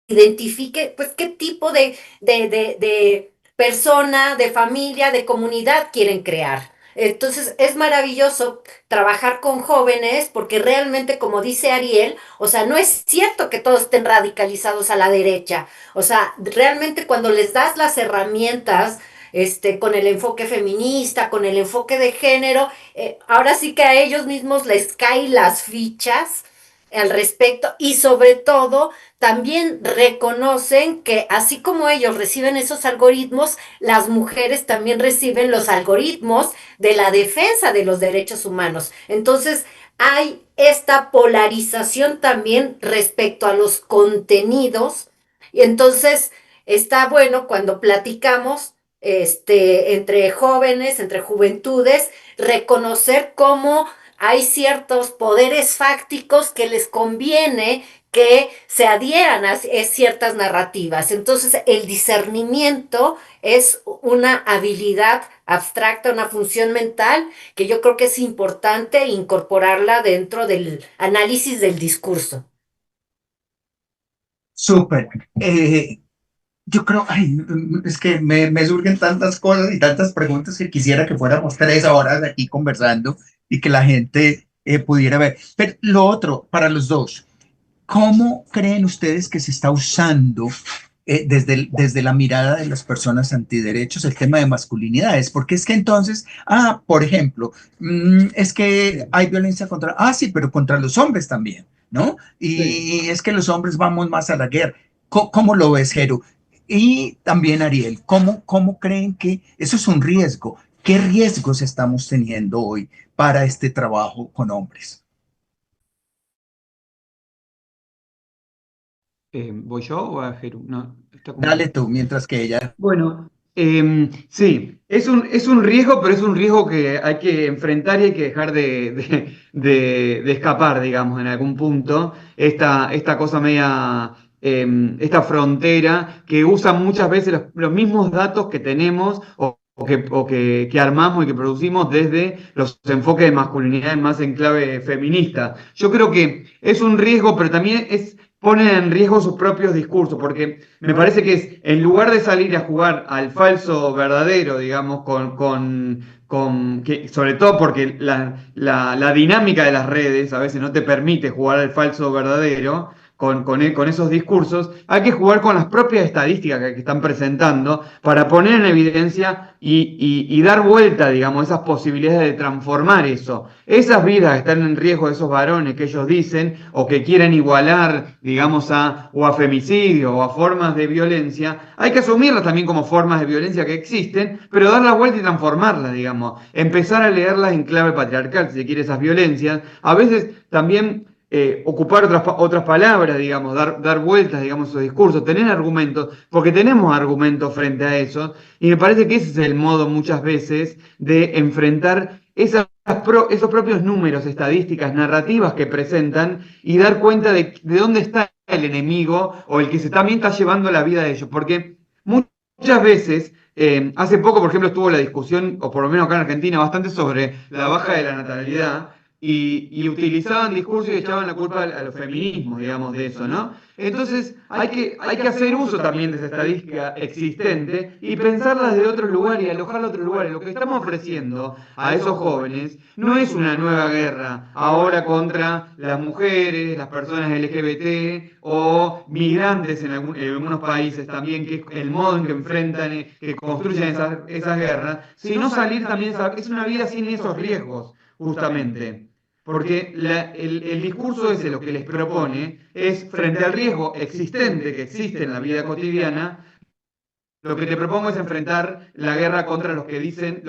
identifique pues qué tipo de persona, de familia, de comunidad quieren crear. Entonces es maravilloso trabajar con jóvenes porque realmente, como dice Ariel, o sea, no es cierto que todos estén radicalizados a la derecha. O sea, realmente cuando les das las herramientas, con el enfoque feminista, con el enfoque de género, ahora sí que a ellos mismos les caen las fichas al respecto y sobre todo también reconocen que así como ellos reciben esos algoritmos, las mujeres también reciben los algoritmos de la defensa de los derechos humanos. Entonces, hay esta polarización también respecto a los contenidos y entonces está bueno cuando platicamos entre jóvenes, entre juventudes, reconocer cómo hay ciertos poderes fácticos que les conviene que se adhieran a ciertas narrativas. Entonces, el discernimiento es una habilidad abstracta, una función mental que yo creo que es importante incorporarla dentro del análisis del discurso. Súper. Yo creo, ay, es que me surgen tantas cosas y tantas preguntas que quisiera que fuéramos 3 horas aquí conversando y que la gente pudiera ver. Pero lo otro, para los dos, ¿cómo creen ustedes que se está usando desde la mirada de las personas antiderechos el tema de masculinidades? Porque es que entonces, por ejemplo, es que hay violencia sí, pero contra los hombres también, ¿no? Sí. Y es que los hombres vamos más a la guerra. ¿Cómo lo ves, Jero? Y también, Ariel, ¿cómo creen que eso es un riesgo? ¿Qué riesgos estamos teniendo hoy para este trabajo con hombres? ¿Voy yo o a Jeru? No, está Dale como... tú, mientras que ella. Bueno, sí, es un riesgo, pero es un riesgo que hay que enfrentar y hay que dejar de escapar, digamos, en algún punto. Esta cosa media, esta frontera que usa muchas veces los mismos datos que tenemos o que armamos y que producimos desde los enfoques de masculinidad más en clave feminista. Yo creo que es un riesgo, pero también ponen en riesgo sus propios discursos, porque me parece que en lugar de salir a jugar al falso verdadero, digamos, sobre todo porque la dinámica de las redes a veces no te permite jugar al falso verdadero. Con esos discursos, hay que jugar con las propias estadísticas que están presentando para poner en evidencia y dar vuelta, digamos, esas posibilidades de transformar eso. Esas vidas que están en riesgo de esos varones que ellos dicen o que quieren igualar, digamos, o a femicidio o a formas de violencia, hay que asumirlas también como formas de violencia que existen, pero dar la vuelta y transformarlas, digamos. Empezar a leerlas en clave patriarcal, si se quiere, esas violencias. A veces también ocupar otras palabras, digamos, dar vueltas, digamos, a esos discursos, tener argumentos, porque tenemos argumentos frente a eso, y me parece que ese es el modo muchas veces de enfrentar esos propios números, estadísticas, narrativas que presentan y dar cuenta de dónde está el enemigo o el que también está llevando la vida de ellos. Porque muchas veces, hace poco, por ejemplo, estuvo la discusión, o por lo menos acá en Argentina, bastante sobre la baja de la natalidad. y utilizaban discursos y echaban la culpa a los feminismos, digamos, de eso, ¿no? Entonces hay que hacer uso también de esa estadística existente y pensarla desde otro lugar y alojarla a otro lugar. Lo que estamos ofreciendo a esos jóvenes no es una nueva guerra ahora contra las mujeres, las personas LGBT o migrantes en algunos países también, que es el modo en que enfrentan, que construyen esas guerras, sino salir también, es una vida sin esos riesgos, justamente. Porque el discurso ese lo que les propone es, frente al riesgo existente que existe en la vida cotidiana, lo que te propongo es enfrentar la guerra contra los que dicen,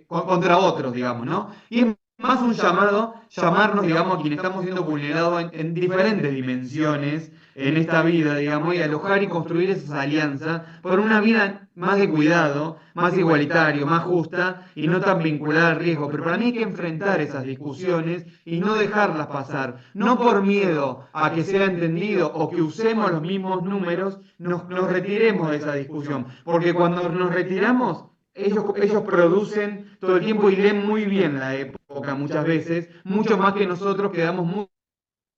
contra otros, digamos, ¿no? Y es más un llamado, llamarnos, digamos, a quienes estamos siendo vulnerados en diferentes dimensiones en esta vida, digamos, y alojar y construir esas alianzas por una vida más de cuidado, más igualitario, más justa y no tan vinculada al riesgo. Pero para mí hay que enfrentar esas discusiones y no dejarlas pasar, no por miedo a que sea entendido o que usemos los mismos números, nos retiremos de esa discusión, porque cuando nos retiramos, ellos producen todo el tiempo y leen muy bien la época muchas veces, mucho más que nosotros que damos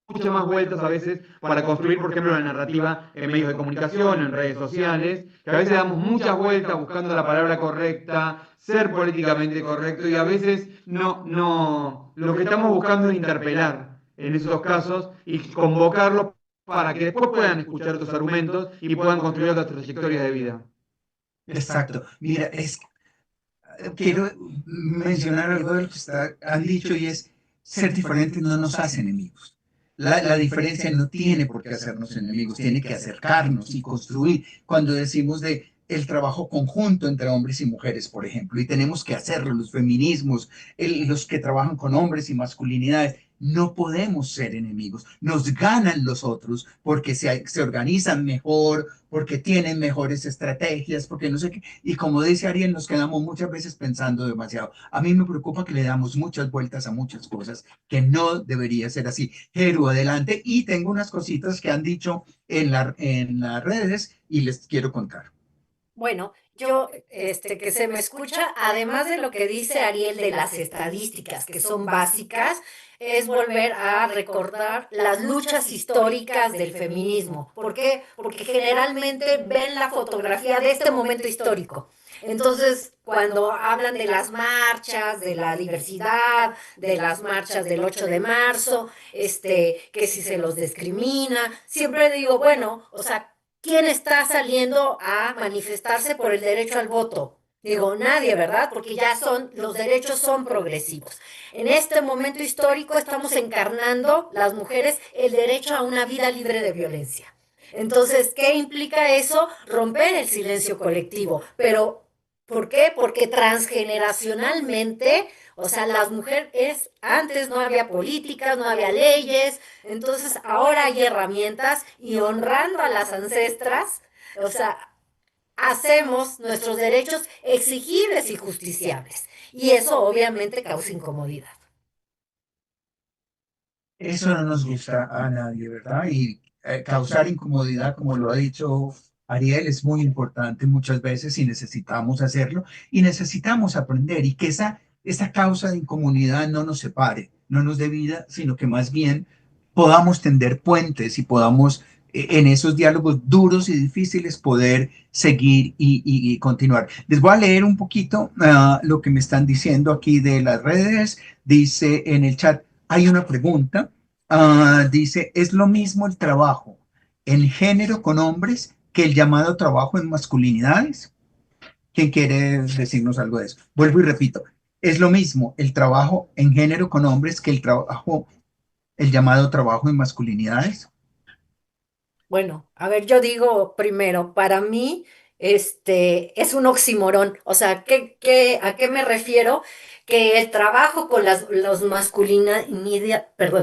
muchas más vueltas a veces para construir, por ejemplo, la narrativa en medios de comunicación, en redes sociales, que a veces damos muchas vueltas buscando la palabra correcta, ser políticamente correcto y a veces lo que estamos buscando es interpelar en esos casos y convocarlos para que después puedan escuchar otros argumentos y puedan construir otras trayectorias de vida. Exacto. Mira, quiero mencionar algo de lo que han dicho y es, ser diferentes no nos hace enemigos. La diferencia no tiene por qué hacernos enemigos, tiene que acercarnos y construir. Cuando decimos de el trabajo conjunto entre hombres y mujeres, por ejemplo, y tenemos que hacerlo, los feminismos, los que trabajan con hombres y masculinidades, no podemos ser enemigos. Nos ganan los otros porque se organizan mejor, porque tienen mejores estrategias, porque no sé qué. Y como dice Ariel, nos quedamos muchas veces pensando demasiado. A mí me preocupa que le damos muchas vueltas a muchas cosas que no debería ser así. Jeru, adelante. Y tengo unas cositas que han dicho en las redes y les quiero contar. Bueno, yo, que se me escucha, además de lo que dice Ariel de las estadísticas, que son básicas, es volver a recordar las luchas históricas del feminismo. ¿Por qué? Porque generalmente ven la fotografía de este momento histórico. Entonces, cuando hablan de las marchas, de la diversidad, de las marchas del 8 de marzo, que si se los discrimina, siempre digo, bueno, o sea, ¿quién está saliendo a manifestarse por el derecho al voto? Digo, nadie, ¿verdad? Porque ya los derechos son progresivos. En este momento histórico estamos encarnando las mujeres el derecho a una vida libre de violencia. Entonces, ¿qué implica eso? Romper el silencio colectivo. Pero, ¿por qué? Porque transgeneracionalmente, o sea, las mujeres, antes no había políticas, no había leyes, entonces ahora hay herramientas y honrando a las ancestras, o sea, hacemos nuestros derechos exigibles y justiciables. Y eso obviamente causa incomodidad. Eso no nos gusta a nadie, ¿verdad? Y causar incomodidad, como lo ha dicho Ariel, es muy importante muchas veces y necesitamos hacerlo y necesitamos aprender y que esa causa de incomodidad no nos separe, no nos dé vida, sino que más bien podamos tender puentes y podamos en esos diálogos duros y difíciles poder seguir y continuar. Les voy a leer un poquito lo que me están diciendo aquí de las redes. Dice en el chat, hay una pregunta. Dice, ¿es lo mismo el trabajo en género con hombres que el llamado trabajo en masculinidades? ¿Quién quiere decirnos algo de eso? Vuelvo y repito, ¿es lo mismo el trabajo en género con hombres que el llamado trabajo en masculinidades? Bueno, a ver, yo digo primero, para mí, es un oxímoron. O sea, a qué me refiero? Que el trabajo con los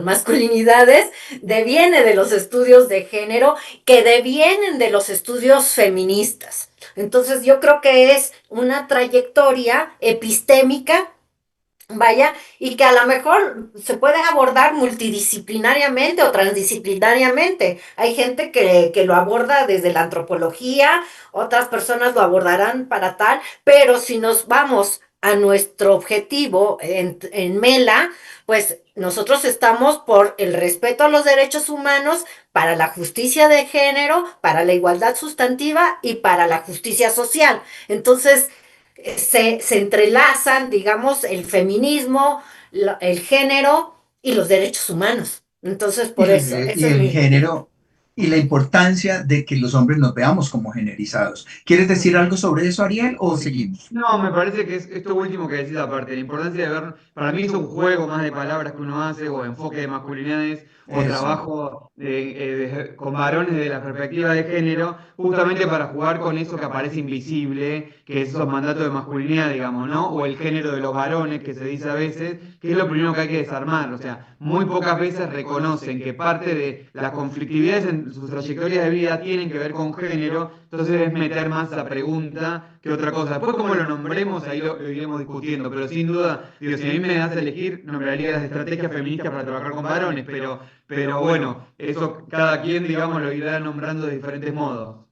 masculinidades deviene de los estudios de género, que devienen de los estudios feministas. Entonces, yo creo que es una trayectoria epistémica. Vaya, y que a lo mejor se puede abordar multidisciplinariamente o transdisciplinariamente. Hay gente que lo aborda desde la antropología, otras personas lo abordarán para tal, pero si nos vamos a nuestro objetivo en Mela, pues nosotros estamos por el respeto a los derechos humanos, para la justicia de género, para la igualdad sustantiva y para la justicia social. Entonces, se entrelazan, digamos, el feminismo, el género y los derechos humanos. Entonces, por eso, Y ese es el mi... género y la importancia de que los hombres nos veamos como generizados. ¿Quieres decir algo sobre eso, Ariel, o seguimos? No, me parece que es esto último que decís aparte, la importancia de ver, para mí es un juego más de palabras que uno hace, o enfoque de masculinidades, o Eso. trabajo con varones desde la perspectiva de género, justamente para jugar con eso que aparece invisible, que es esos mandatos de masculinidad, digamos, ¿no? O el género de los varones, que se dice a veces, que es lo primero que hay que desarmar. O sea, muy pocas veces reconocen que parte de las conflictividades en sus trayectorias de vida tienen que ver con género, entonces es meter más esa pregunta que otra cosa. Después, como lo nombremos, ahí lo iremos discutiendo, pero sin duda, digo, si a mí me das a elegir, nombraría las estrategias feministas para trabajar con varones, pero bueno, eso cada quien, digamos, lo irá nombrando de diferentes modos.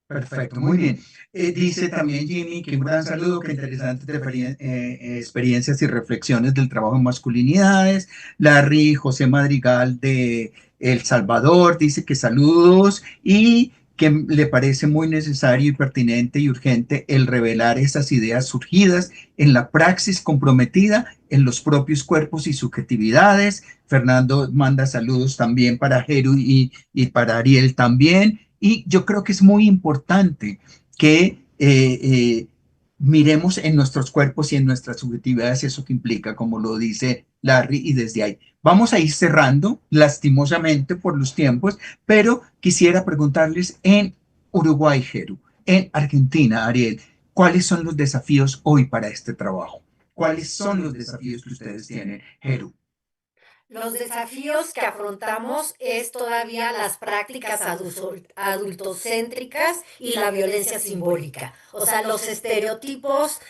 Perfecto, muy bien. Dice también Jimmy que un gran saludo, que interesantes experiencias y reflexiones del trabajo en masculinidades. Larry José Madrigal de El Salvador dice que saludos y que le parece muy necesario y pertinente y urgente el revelar esas ideas surgidas en la praxis comprometida en los propios cuerpos y subjetividades. Fernando manda saludos también para Jeru y para Ariel también. Y yo creo que es muy importante que miremos en nuestros cuerpos y en nuestras subjetividades eso que implica, como lo dice Larry, y desde ahí. Vamos a ir cerrando, lastimosamente por los tiempos, pero quisiera preguntarles en Uruguay, Jeru, en Argentina, Ariel, ¿cuáles son los desafíos hoy para este trabajo? ¿Cuáles son los desafíos que ustedes tienen, Jeru? Los desafíos que afrontamos es todavía las prácticas adultocéntricas y la violencia simbólica. O sea, los estereotipos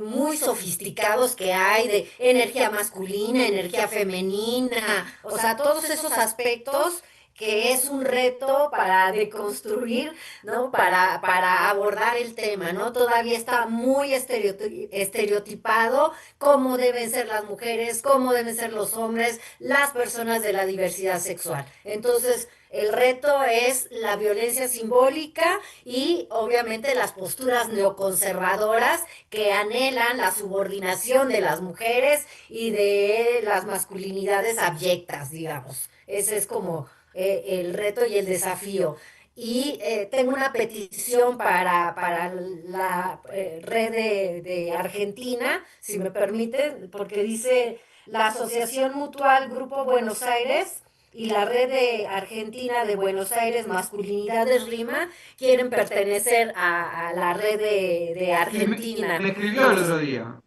muy sofisticados que hay de energía masculina, energía femenina, o sea, todos esos aspectos que es un reto para deconstruir, ¿no? Para abordar el tema, ¿no? Todavía está muy estereotipado cómo deben ser las mujeres, cómo deben ser los hombres, las personas de la diversidad sexual. Entonces, el reto es la violencia simbólica y obviamente las posturas neoconservadoras que anhelan la subordinación de las mujeres y de las masculinidades abyectas, digamos. Ese es como el reto y el desafío. Y tengo una petición para la red de Argentina, si me permiten, porque dice la Asociación Mutual Grupo Buenos Aires y la red de Argentina de Buenos Aires Masculinidades Rima quieren pertenecer a la red de Sí, Argentina. me escribió el Entonces, otro día.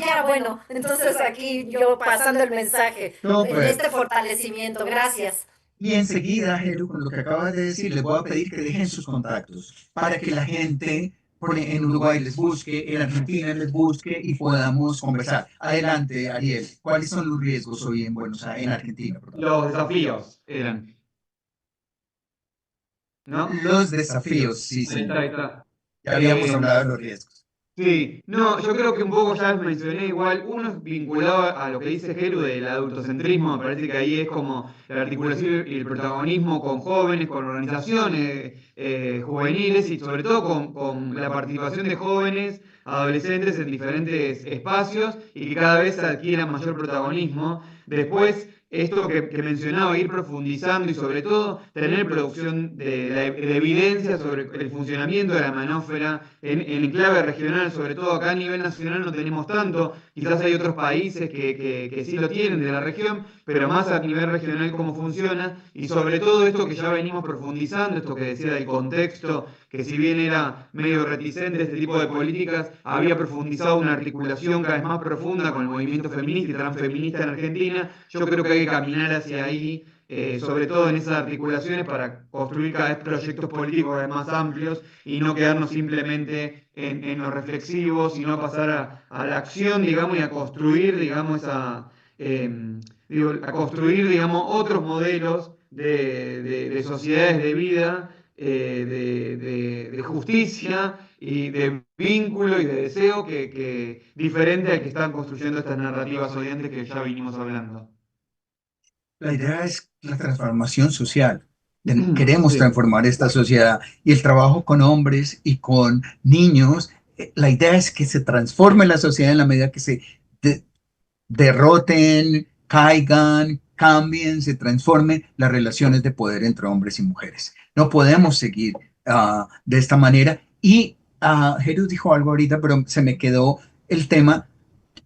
ya, bueno, entonces aquí yo pasando el mensaje en Súper. este fortalecimiento. Gracias. Y enseguida, Jero, con lo que acabas de decir, les voy a pedir que dejen sus contactos para que la gente en Uruguay les busque, en Argentina les busque y podamos conversar. Adelante, Ariel. ¿Cuáles son los riesgos hoy en Buenos Aires, en Argentina, perdón? Los desafíos eran, ¿no? Los desafíos, sí, Ahí está, señor. ahí está. Ya habíamos Eh, hablado de los riesgos. Sí, no, yo creo que un poco ya mencioné igual, uno es vinculado a lo que dice Geru del adultocentrismo, me parece que ahí es como la articulación y el protagonismo con jóvenes, con organizaciones juveniles y sobre todo con la participación de jóvenes, adolescentes en diferentes espacios y que cada vez adquieran mayor protagonismo. Después, esto que mencionaba, ir profundizando y sobre todo tener producción de evidencia sobre el funcionamiento de la manósfera en clave regional, sobre todo acá a nivel nacional no tenemos tanto, quizás hay otros países que sí lo tienen de la región, pero más a nivel regional cómo funciona y sobre todo esto que ya venimos profundizando, esto que decía del contexto, que si bien era medio reticente a este tipo de políticas, había profundizado una articulación cada vez más profunda con el movimiento feminista y transfeminista en Argentina, yo creo que hay que caminar hacia ahí sobre todo en esas articulaciones para construir cada vez proyectos políticos cada vez más amplios y no quedarnos simplemente en lo reflexivo, sino pasar a la acción, digamos, y a construir, digamos, a construir, digamos, otros modelos de sociedades de vida, de justicia y de vínculo y de deseo que diferente al que están construyendo estas narrativas odiantes que ya vinimos hablando. La idea es la transformación social. Queremos Sí. transformar esta sociedad y el trabajo con hombres y con niños. La idea es que se transforme la sociedad en la medida que se de- derroten, caigan, cambien, se transformen las relaciones de poder entre hombres y mujeres. No podemos seguir de esta manera. Y Jesús dijo algo ahorita, pero se me quedó el tema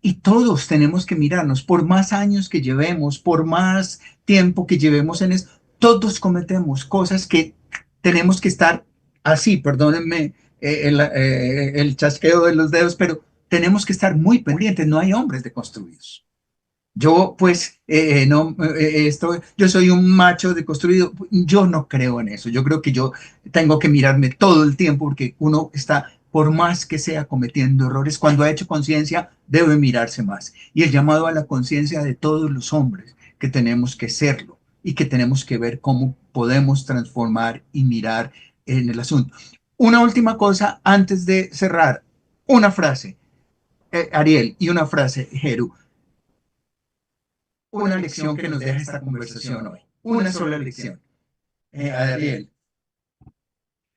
y todos tenemos que mirarnos, por más años que llevemos, por más tiempo que llevemos en esto, todos cometemos cosas que tenemos que estar así, perdónenme el chasqueo de los dedos, pero tenemos que estar muy pendientes, no hay hombres deconstruidos. Yo, pues, no, yo soy un macho deconstruido. Yo no creo en eso. Yo creo que yo tengo que mirarme todo el tiempo porque uno está, por más que sea cometiendo errores, cuando ha hecho conciencia, debe mirarse más. Y el llamado a la conciencia de todos los hombres, que tenemos que serlo y que tenemos que ver cómo podemos transformar y mirar en el asunto. Una última cosa antes de cerrar. Una frase, Ariel, y una frase, Jeru, una lección que nos deja esta conversación hoy. Una sola lección. Ariel.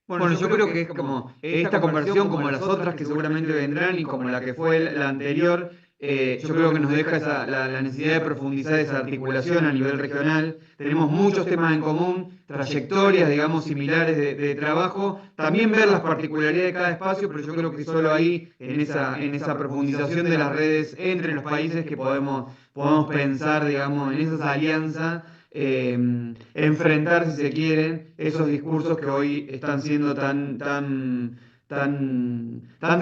Bueno, yo creo que es como esta conversión, como las otras que seguramente vendrán y como la que fue la anterior, yo creo que nos deja la necesidad de profundizar esa articulación a nivel regional. Tenemos muchos temas en común, trayectorias, digamos, similares de trabajo. También ver las particularidades de cada espacio, pero yo creo que solo ahí, en esa profundización de las redes entre los países, que podemos pensar, digamos, en esas alianzas enfrentar, si se quieren, esos discursos que hoy están siendo tan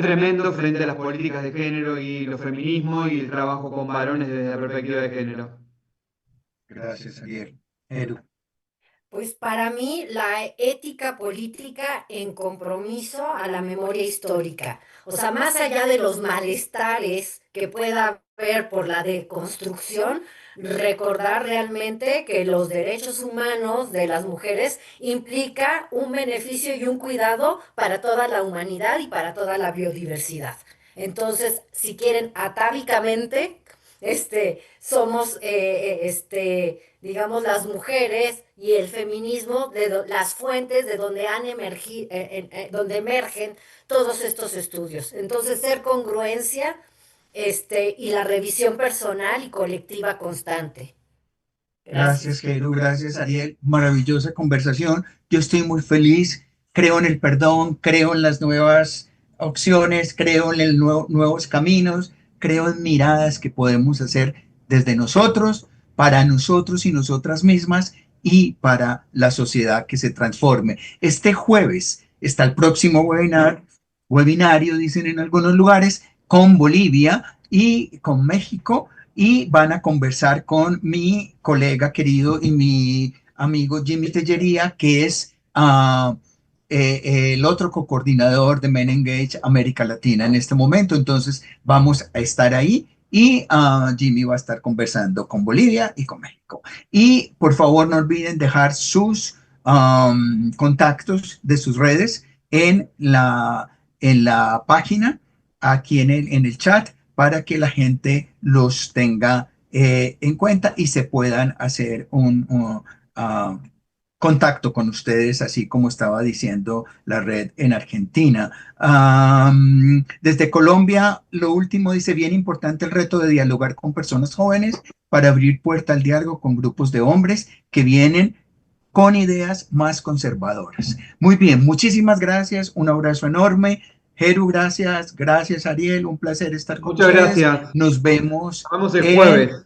tremendos frente a las políticas de género y los feminismos y el trabajo con varones desde la perspectiva de género. Gracias, Ariel. Eru. Pues para mí la ética política en compromiso a la memoria histórica. O sea, más allá de los malestares que pueda haber por la deconstrucción, recordar realmente que los derechos humanos de las mujeres implica un beneficio y un cuidado para toda la humanidad y para toda la biodiversidad. Entonces, si quieren atávicamente, somos, digamos, las mujeres y el feminismo, las fuentes de donde han emergido, donde emergen todos estos estudios. Entonces, ser congruencia, y la revisión personal y colectiva constante. Gracias, Gracias. Jeru. Gracias, Ariel. Maravillosa conversación. Yo estoy muy feliz. Creo en el perdón, creo en las nuevas opciones, creo en el nuevos caminos, creo en miradas que podemos hacer desde nosotros, para nosotros y nosotras mismas y para la sociedad que se transforme. Este jueves está el próximo webinario, dicen en algunos lugares, con Bolivia y con México y van a conversar con mi colega querido y mi amigo Jimmy Tellería, que es el otro coordinador de Men Engage América Latina en este momento. Entonces vamos a estar ahí y Jimmy va a estar conversando con Bolivia y con México. Y por favor no olviden dejar sus contactos de sus redes en la página, aquí en el chat, para que la gente los tenga en cuenta y se puedan hacer uh, contacto con ustedes, así como estaba diciendo la red en Argentina. Desde Colombia, lo último dice, bien importante el reto de dialogar con personas jóvenes para abrir puerta al diálogo con grupos de hombres que vienen con ideas más conservadoras. Muy bien, muchísimas gracias, un abrazo enorme. Jeru, gracias, gracias Ariel, un placer estar con Muchas ustedes. gracias. Nos vemos Vamos el jueves.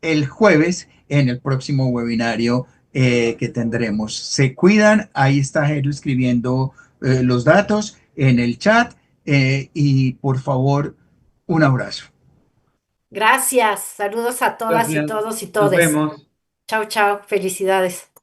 el jueves en el próximo webinario que tendremos. Se cuidan, ahí está Jeru escribiendo los datos en el chat y por favor, un abrazo. Gracias. Saludos a todas y Gracias. todos y Nos todes. vemos. Chao, chao. Felicidades.